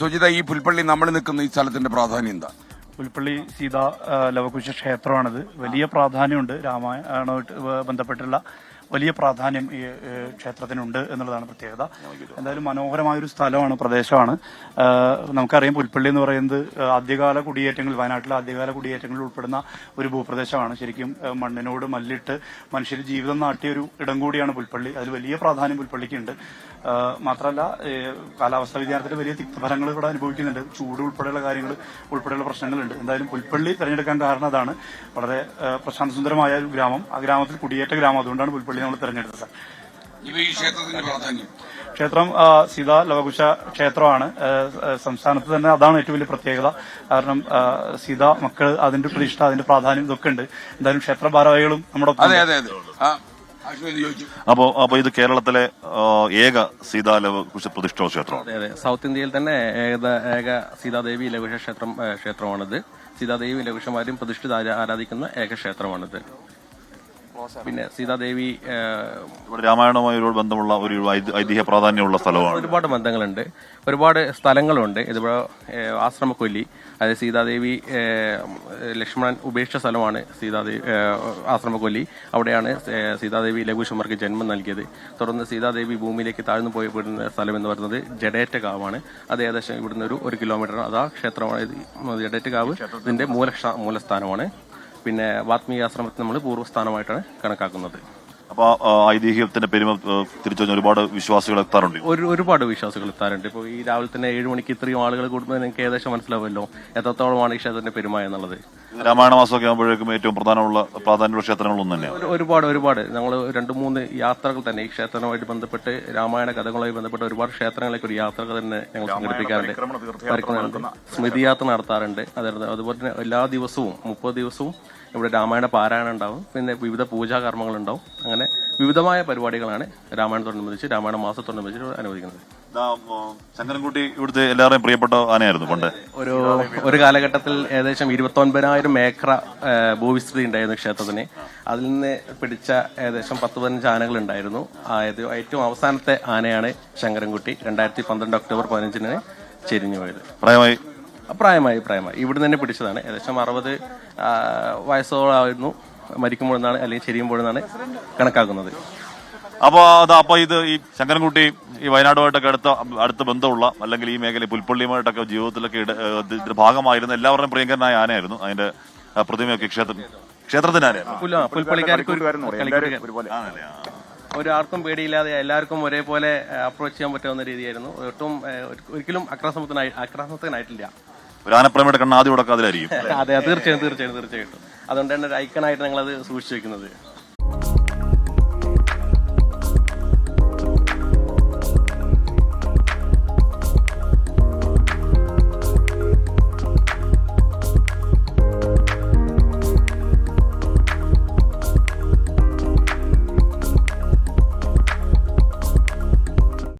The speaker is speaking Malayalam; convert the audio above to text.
സുജിത, ഈ പുൽപ്പള്ളി നമ്മൾ നിൽക്കുന്ന ഈ സ്ഥലത്തിന്റെ പ്രാധാന്യം എന്താ? പുൽപ്പള്ളി സീതാ ലവകുശ ക്ഷേത്രമാണിത്. വലിയ പ്രാധാന്യമുണ്ട്. രാമായണമായിട്ട് ബന്ധപ്പെട്ടുള്ള വലിയ പ്രാധാന്യം ഈ ക്ഷേത്രത്തിനുണ്ട് എന്നുള്ളതാണ് പ്രത്യേകത. എന്തായാലും മനോഹരമായൊരു സ്ഥലമാണ്, പ്രദേശമാണ്. നമുക്കറിയാം, പുൽപ്പള്ളി എന്ന് പറയുന്നത് ആദ്യകാല കുടിയേറ്റങ്ങൾ, വയനാട്ടിലെ ആദ്യകാല കുടിയേറ്റങ്ങളിൽ ഉൾപ്പെടുന്ന ഒരു ഭൂപ്രദേശമാണ്. ശരിക്കും മണ്ണിനോട് മല്ലിട്ട് മനുഷ്യർ ജീവിതം നാട്ടിയ ഒരു ഇടം കൂടിയാണ് പുൽപ്പള്ളി. അതിൽ വലിയ പ്രാധാന്യം പുൽപ്പള്ളിക്കുണ്ട്. മാത്രമല്ല, കാലാവസ്ഥാ വ്യതിയാനത്തിൽ വലിയ തിക്തഫലങ്ങൾ ഇവിടെ അനുഭവിക്കുന്നുണ്ട്. ചൂട് ഉൾപ്പെടെയുള്ള കാര്യങ്ങൾ ഉൾപ്പെടെയുള്ള പ്രശ്നങ്ങളുണ്ട്. എന്തായാലും പുൽപ്പള്ളി തിരഞ്ഞെടുക്കാൻ കാരണം അതാണ്. വളരെ പ്രശാന്തസുന്ദരമായ ഒരു ഗ്രാമം, ആ ഗ്രാമത്തിൽ കുടിയേറ്റ ഗ്രാമം, അതുകൊണ്ടാണ് പുൽപ്പള്ളി നമ്മൾ തിരഞ്ഞെടുത്തത്. ക്ഷേത്രം സീതാ ലവകുശ ക്ഷേത്രമാണ്. സംസ്ഥാനത്ത് തന്നെ അതാണ് ഏറ്റവും വലിയ പ്രത്യേകത. കാരണം സീതാ മക്കള്, അതിന്റെ പ്രതിഷ്ഠ, അതിന്റെ പ്രാധാന്യം ഇതൊക്കെ ഉണ്ട്. എന്തായാലും ക്ഷേത്ര ഭാരവാഹികളും നമ്മുടെ അപ്പോ ഇത് കേരളത്തിലെ ഏക സീതാ ലവകുശ പ്രതിഷ്ഠ ക്ഷേത്രമാണ്. അതെ, സൗത്ത് ഇന്ത്യയിൽ തന്നെ ഏക സീതാദേവി ലഘുഷ ക്ഷേത്രമാണിത്. സീതാദേവി ലഘുഷമാരും പ്രതിഷ്ഠിത ആരാധിക്കുന്ന ഏക ക്ഷേത്രമാണിത്. പിന്നെ സീതാദേവി രാമായണവുമായി ഒരു ബന്ധമുള്ള ഒരു ഐതിഹ്യ പ്രാധാന്യമുള്ള സ്ഥലമാണ്. ഒരുപാട് ബന്ധങ്ങളുണ്ട്, ഒരുപാട് സ്ഥലങ്ങളുണ്ട്. ഇതിവിടെ ആശ്രമക്കൊല്ലി, അതായത് സീതാദേവി ലക്ഷ്മണൻ ഉപേക്ഷിച്ച സ്ഥലമാണ് സീതാദേവി ആശ്രമക്കൊല്ലി. അവിടെയാണ് സീതാദേവി ലഘുഷന്മാർക്ക് ജന്മം നൽകിയത്. തുടർന്ന് സീതാദേവി ഭൂമിയിലേക്ക് താഴ്ന്നു പോയി വിടുന്ന സ്ഥലം എന്ന് പറയുന്നത് ജഡേറ്റകാവാണ്. അത് ഏകദേശം ഇവിടുന്ന് ഒരു കിലോമീറ്റർ. അതാ ക്ഷേത്രമാണ് ജഡേറ്റകാവ്. ഇതിന്റെ മൂലസ്ഥാനമാണ്. പിന്നെ വാത്മീക ആശ്രമത്തിൽ നമ്മൾ പൂർവ്വസ്ഥാനമായിട്ടാണ് കണക്കാക്കുന്നത്. അപ്പൊ ഐതിഹ്യത്തിന്റെ പെരുമ തിരിച്ചു ഒരുപാട് വിശ്വാസികൾ എത്താറുണ്ട്. ഒരുപാട് വിശ്വാസികൾ എത്താറുണ്ട്. ഇപ്പോൾ ഈ രാവിലെ തന്നെ 7 മണിക്ക് ഇത്രയും ആളുകൾ കൂടുമ്പോൾ നിങ്ങൾക്ക് ഏകദേശം മനസ്സിലാവുമല്ലോ എത്രത്തോളമാണ് ഈ ക്ഷേത്രത്തിന്റെ പെരുമ എന്നുള്ളത്. രാമായണ മാസമൊക്കെ ആകുമ്പോഴേക്കും ഏറ്റവും പ്രാധാന്യമുള്ള ക്ഷേത്രങ്ങളൊന്നും തന്നെയാണ്. ഒരുപാട് ഞങ്ങൾ 2-3 യാത്രകൾ തന്നെ ഈ ക്ഷേത്രവുമായിട്ട് ബന്ധപ്പെട്ട്, രാമായണ കഥകളുമായി ബന്ധപ്പെട്ട് ഒരുപാട് ക്ഷേത്രങ്ങളിലേക്ക് ഒരു യാത്രകൾ തന്നെ ഞങ്ങൾ സംഘടിപ്പിക്കാറുണ്ട്. സ്മൃതി യാത്ര നടത്താറുണ്ട്. അതുപോലെ തന്നെ എല്ലാ ദിവസവും 30 ദിവസവും ഇവിടെ രാമായണ പാരായണം ഉണ്ടാവും. പിന്നെ വിവിധ പൂജാകർമ്മങ്ങൾ ഉണ്ടാവും. അങ്ങനെ വിവിധമായ പരിപാടികളാണ് രാമായണത്തോടനുബന്ധിച്ച്, രാമായണ മാസത്തോടനുബന്ധിച്ച് അനുവദിക്കുന്നത്. ശങ്കരൻകുട്ടി ഇവിടുത്തെ എല്ലാവരെയും പ്രിയപ്പെട്ട ആനയായിരുന്നു പണ്ട്. ഒരു കാലഘട്ടത്തിൽ ഏകദേശം 29,000 ഏക്കർ ഭൂവിസ്തൃതി ഉണ്ടായിരുന്നു ക്ഷേത്രത്തിന്. അതിൽ നിന്ന് പിടിച്ച ഏകദേശം 10-15 ആനകൾ ഉണ്ടായിരുന്നു. ഏറ്റവും അവസാനത്തെ ആനയാണ് ശങ്കരൻകുട്ടി. 2012 ഒക്ടോബർ 15 ചെരിഞ്ഞു പോയത്. പ്രായമായി ഇവിടുന്ന് തന്നെ പിടിച്ചതാണ്. ഏകദേശം 60 വയസ്സോളായിരുന്നു മരിക്കുമ്പോഴെന്നാണ്, അല്ലെങ്കിൽ ചെരിയുമ്പോഴെന്നാണ് കണക്കാക്കുന്നത്. അപ്പൊ ഇത് ഈ ശങ്കരൻകുട്ടി ഈ വയനാടുമായിട്ടൊക്കെ അടുത്ത ബന്ധമുള്ള, അല്ലെങ്കിൽ ഈ മേഖല പുൽപ്പള്ളിയുമായിട്ടൊക്കെ ജീവിതത്തിലൊക്കെ ഇതിന്റെ ഭാഗമായിരുന്ന എല്ലാവരുടെയും പ്രിയങ്കരനായ ആനയായിരുന്നു. അതിന്റെ പ്രതിമയൊക്കെ ക്ഷേത്രത്തിന്റെ ആനയായിരുന്നു. പുൽപ്പള്ളിക്കാർക്ക് ഒരാർക്കും പേടിയില്ലാതെ എല്ലാവർക്കും ഒരേപോലെ അപ്രോച്ച് ചെയ്യാൻ പറ്റാവുന്ന രീതിയായിരുന്നു. ഒരിക്കലും അക്രമത്തിനായിട്ടില്ല. ഒരു ആനപ്രേമിയുടെ കണ്ണ് ആദ്യം ഉടക്കം അതിലായിരിക്കും. അതെ, തീർച്ചയായിട്ടും. അതുകൊണ്ട് തന്നെ ഒരു ഐക്കണായിട്ട് ഞങ്ങളത് സൂക്ഷിച്ചു വെക്കുന്നത്.